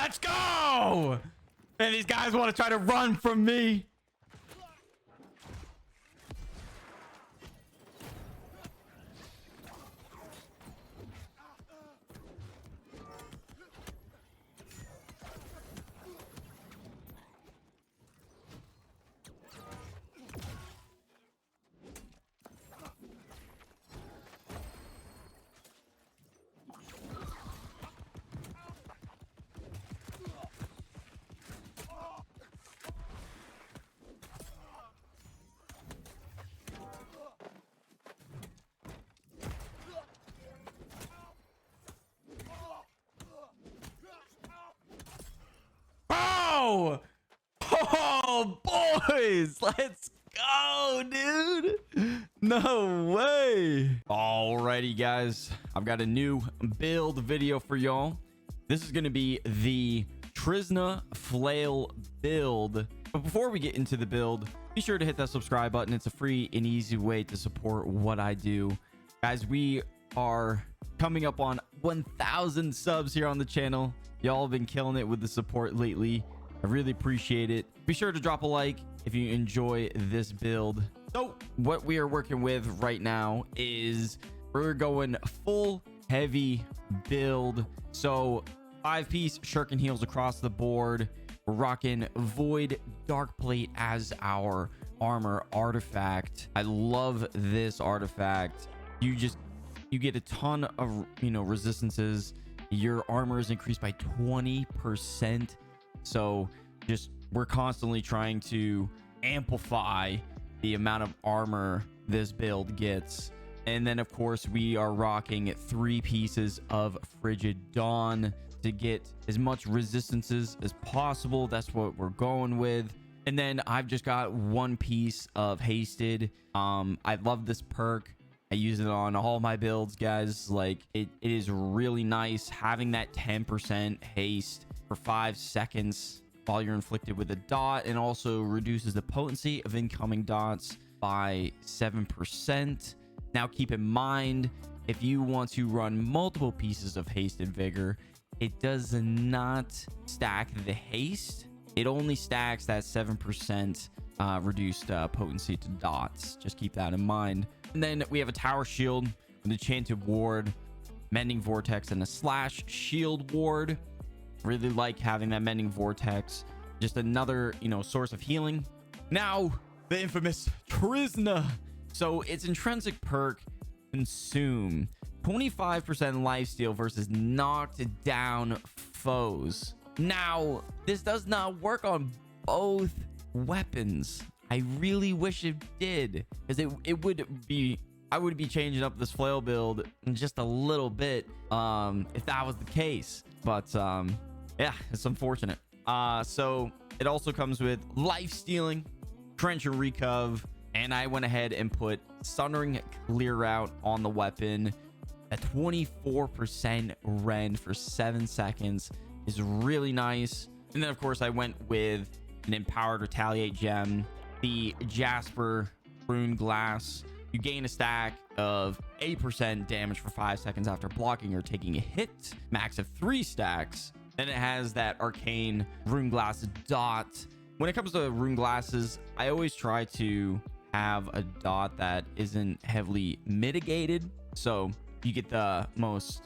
Let's go. And these guys want to try to run from me. Oh, boys, let's go, dude. No way. Alrighty, guys, I've got a new build video for y'all. This is going to be the Trsna flail build. But before we get into the build, be sure to hit that subscribe button. It's a free and easy way to support what I do. Guys, we are coming up on 1,000 subs here on the channel. Y'all have been killing it with the support lately. I really appreciate it. Be sure to drop a like if you enjoy this build. So what we are working with right now is we're going full heavy build. So 5-piece shuriken heals across the board. We're rocking Void Dark Plate as our armor artifact. I love this artifact. You get a ton of, resistances. Your armor is increased by 20%. So we're constantly trying to amplify the amount of armor this build gets. And then of course we are rocking 3 pieces of Frigid Dawn to get as much resistances as possible. That's what we're going with. And then I've just got 1 piece of Hasted. I love this perk. I use it on all my builds, guys. Like it is really nice having that 10% haste for 5 seconds while you're inflicted with a dot, and also reduces the potency of incoming dots by 7%. Now keep in mind, if you want to run multiple pieces of Hasted Vigor, it does not stack the haste. It only stacks that 7% reduced potency to dots. Just keep that in mind. And then we have a tower shield, an enchanted ward, mending vortex, and a slash shield ward. Really like having that mending vortex. Just another, source of healing. Now, the infamous Trsna. So its intrinsic perk, Consume. 25% lifesteal versus knocked down foes. Now, this does not work on both weapons. I really wish it did, because it would be, I would be changing up this flail build in just a little bit if that was the case. But yeah, it's unfortunate. So it also comes with life stealing, trench and recov, and I went ahead and put Sundering Clear Out on the weapon. A 24% rend for 7 seconds is really nice. And then of course I went with an Empowered Retaliate gem, the Jasper Rune Glass. You gain a stack of 8% damage for 5 seconds after blocking or taking a hit, max of 3 stacks. Then it has that Arcane Rune Glass dot. When it comes to rune glasses, I always try to have a dot that isn't heavily mitigated, so you get the most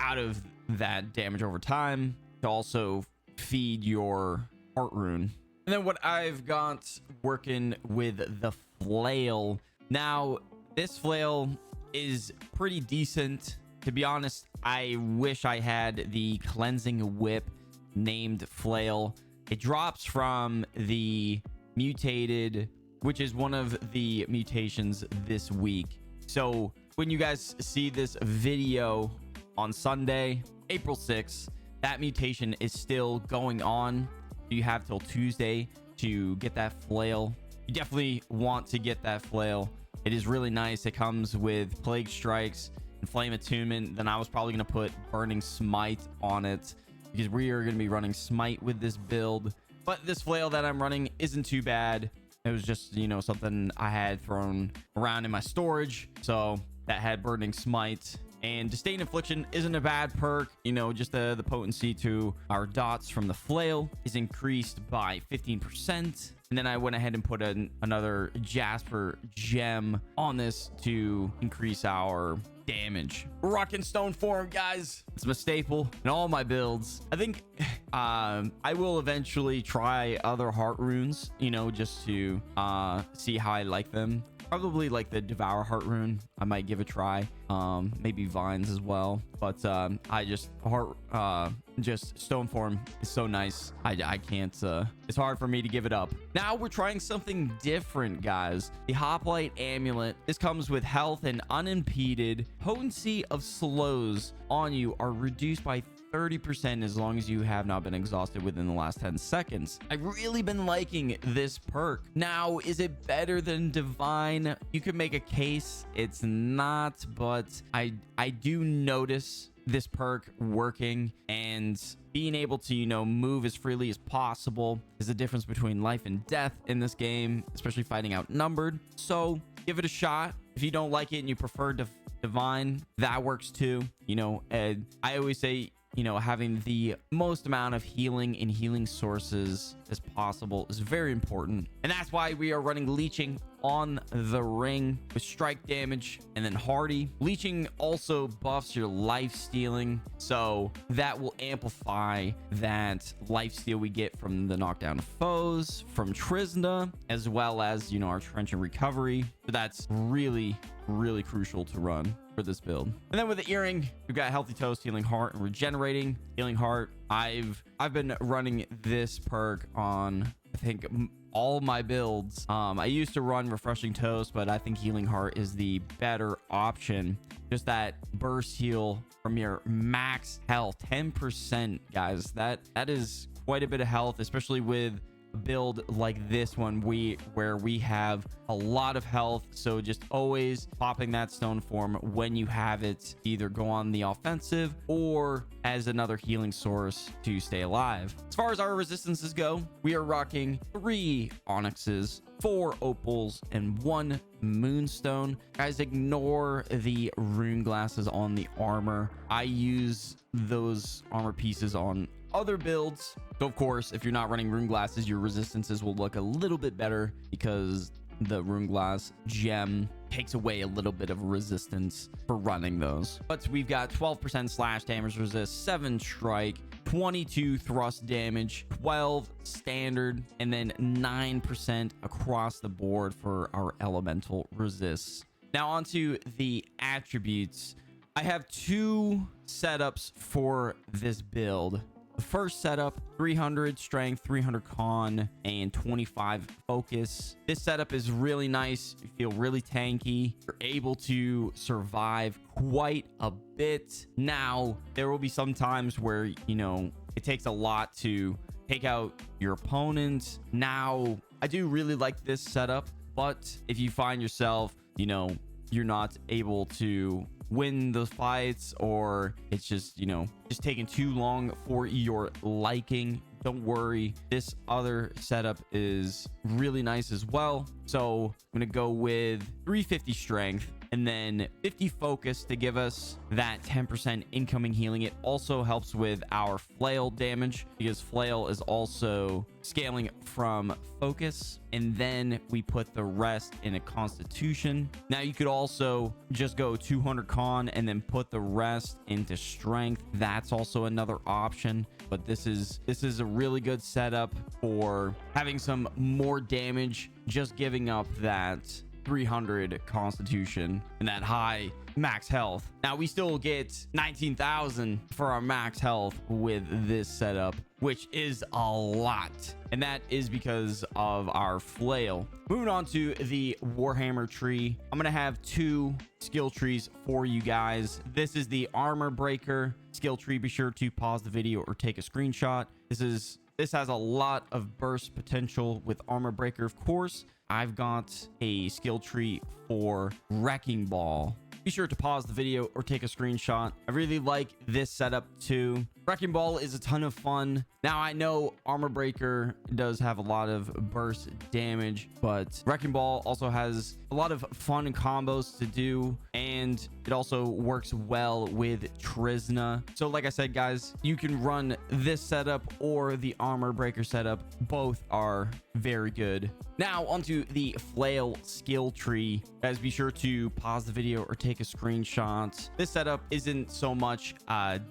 out of that damage over time to also feed your heart rune. And then what I've got working with the flail. Now, this flail is pretty decent. To be honest, I wish I had the cleansing whip named flail. It drops from the mutated, which is one of the mutations this week. So when you guys see this video on Sunday, April 6th, that mutation is still going on. You have till Tuesday to get that flail. You definitely want to get that flail. It is really nice. It comes with Plague Strikes and Flame Attunement. Then I was probably going to put Burning Smite on it, because we are going to be running Smite with this build. But this flail that I'm running isn't too bad. It was just, something I had thrown around in my storage. So that had Burning Smite. And disdain infliction isn't a bad perk. You know, just the potency to our dots from the flail is increased by 15%. And then I went ahead and put another Jasper gem on this to increase our damage. Rock and stone form, guys. It's my staple in all my builds. I think I will eventually try other heart runes, you know, just to see how I like them. Probably like the Devour Heart rune. I might give a try. Maybe vines as well. But I just just stone form is so nice. I can't it's hard for me to give it up. Now we're trying something different, guys. The Hoplite Amulet. This comes with health and unimpeded. Potency of slows on you are reduced by 30% as long as you have not been exhausted within the last 10 seconds. I've really been liking this perk. Now, is it better than Divine? You could make a case. It's not, but I do notice this perk working, and being able to, you know, move as freely as possible is the difference between life and death in this game, especially fighting outnumbered. So give it a shot. If you don't like it and you prefer Divine, that works too. You know, and I always say, you know, having the most amount of healing and healing sources as possible is very important. And that's why we are running leeching on the ring with strike damage and then hardy. Leeching also buffs your life stealing, so that will amplify that life steal we get from the knockdown foes, from Trsna, as well as, you know, our trench and recovery. So that's really crucial to run for this build. And then with the earring, we've got healthy toast, healing heart, and regenerating. Healing heart, I've been running this perk on, I think, all my builds. I used to run refreshing toast, but I think healing heart is the better option. Just that burst heal from your max health, 10%, guys. That is quite a bit of health, especially with build like this one where we have a lot of health. So just always popping that stone form when you have it, either go on the offensive or as another healing source to stay alive. As far as our resistances go, we are rocking 3 onyxes, 4 opals, and 1 moonstone. Guys, ignore the rune glasses on the armor. I use those armor pieces on other builds. So of course, if you're not running rune glasses, your resistances will look a little bit better because the rune glass gem takes away a little bit of resistance for running those. But we've got 12% slash damage resist, 7 strike, 22 thrust damage, 12 standard, and then 9% across the board for our elemental resists. Now onto the attributes. I have 2 setups for this build. The first setup, 300 strength, 300 con, and 25 focus. This setup is really nice. You feel really tanky. You're able to survive quite a bit. Now, there will be some times where, you know, it takes a lot to take out your opponent. Now, I do really like this setup, but if you find yourself, you know, you're not able to win the fights, or it's just, you know, just taking too long for your liking, don't worry. This other setup is really nice as well. So I'm gonna go with 350 strength and then 50 focus to give us that 10% incoming healing. It also helps with our flail damage because flail is also scaling from focus, and then we put the rest in a constitution. Now you could also just go 200 con and then put the rest into strength. That's also another option, but this is a really good setup for having some more damage, just giving up that 300 constitution and that high max health. Now we still get 19,000 for our max health with this setup, which is a lot, and that is because of our flail. Moving on to the Warhammer tree, I'm gonna have 2 skill trees for you guys. This is the armor breaker skill tree. Be sure to pause the video or take a screenshot. This has a lot of burst potential with armor breaker. Of course, I've got a skill tree for wrecking ball be sure to pause the video or take a screenshot. I really like this setup too. Wrecking Ball is a ton of fun. Now, I know Armor Breaker does have a lot of burst damage, but Wrecking Ball also has a lot of fun combos to do, and it also works well with Trsna. So like I said, guys, you can run this setup or the Armor Breaker setup. Both are very good. Now onto the Flail skill tree. Guys, be sure to pause the video or take a screenshot. This setup isn't so much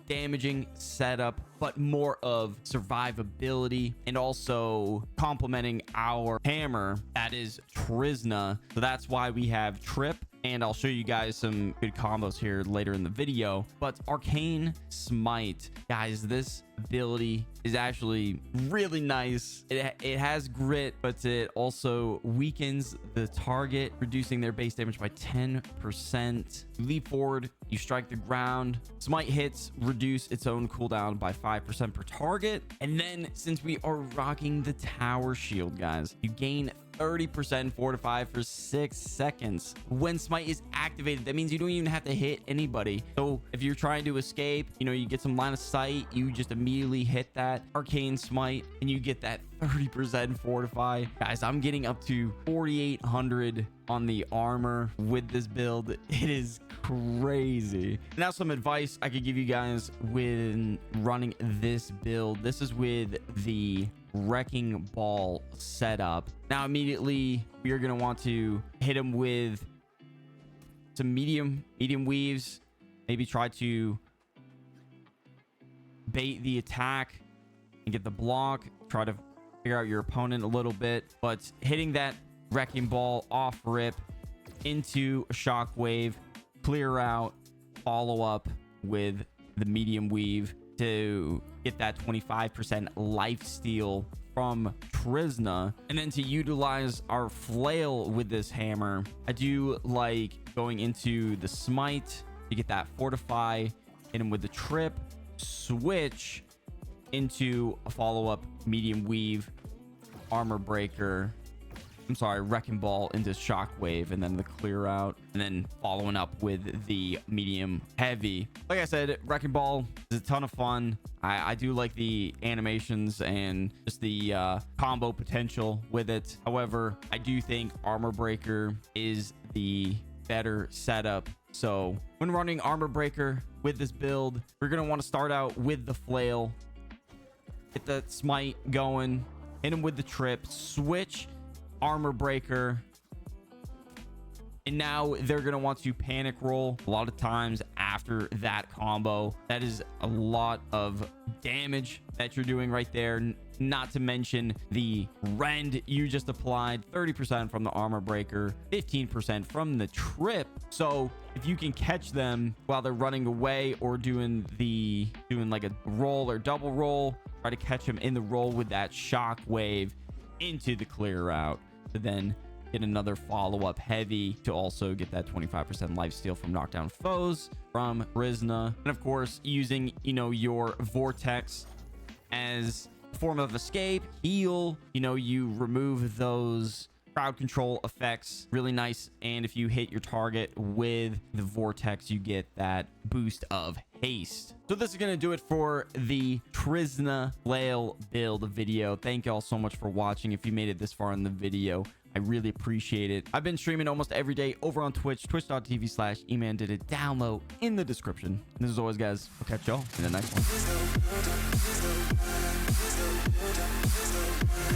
damaging setup, but more of survivability and also complementing our hammer, that is Trsna. So that's why we have Trip, and I'll show you guys some good combos here later in the video. But Arcane Smite, guys, this ability is actually really nice. It has grit, but it also weakens the target, reducing their base damage by 10%. You leap forward, you strike the ground. Smite hits reduce its own cooldown by 5% per target. And then, since we are rocking the tower shield, guys, you gain 30% fortify for 6 seconds. When Smite is activated, that means you don't even have to hit anybody. So if you're trying to escape, you know, you get some line of sight, you just immediately hit that Arcane Smite and you get that 30% fortify. Guys, I'm getting up to 4,800 on the armor with this build. It is crazy. Now, some advice I could give you guys when running this build. This is with the Wrecking Ball setup. Now, immediately we are going to want to hit him with some medium weaves. Maybe try to bait the attack and get the block. Try to figure out your opponent a little bit, but hitting that Wrecking Ball off rip into a shockwave, clear out, follow up with the medium weave to get that 25% lifesteal from Trsna. And then to utilize our flail with this hammer, I do like going into the smite to get that fortify, hit him with the trip, switch into a follow-up medium weave, armor breaker, Wrecking Ball into shockwave, and then the clear out, and then following up with the medium heavy. Like I said, Wrecking Ball is a ton of fun. I do like the animations and just the combo potential with it. However, I do think Armor Breaker is the better setup. So when running Armor Breaker with this build, we're going to want to start out with the flail, get the smite going, hit him with the trip, switch Armor Breaker, and now they're going to want to panic roll. A lot of times after that combo, that is a lot of damage that you're doing right there, not to mention the rend you just applied. 30% from the Armor Breaker, 15% from the trip. So if you can catch them while they're running away or doing like a roll or double roll, try to catch them in the roll with that shock wave into the clear out, to then get another follow-up heavy to also get that 25% lifesteal from knockdown foes from Trsna. And of course, using, you know, your vortex as a form of escape, heal, you know, you remove those crowd control effects, really nice. And if you hit your target with the vortex, you get that boost of haste. So this is going to do it for the Trsna Flail build video. Thank you all so much for watching. If you made it this far in the video, I really appreciate it. I've been streaming almost every day over on Twitch, twitch.tv/eman did it. Download in the description. And as always, guys, I'll catch y'all in the next one.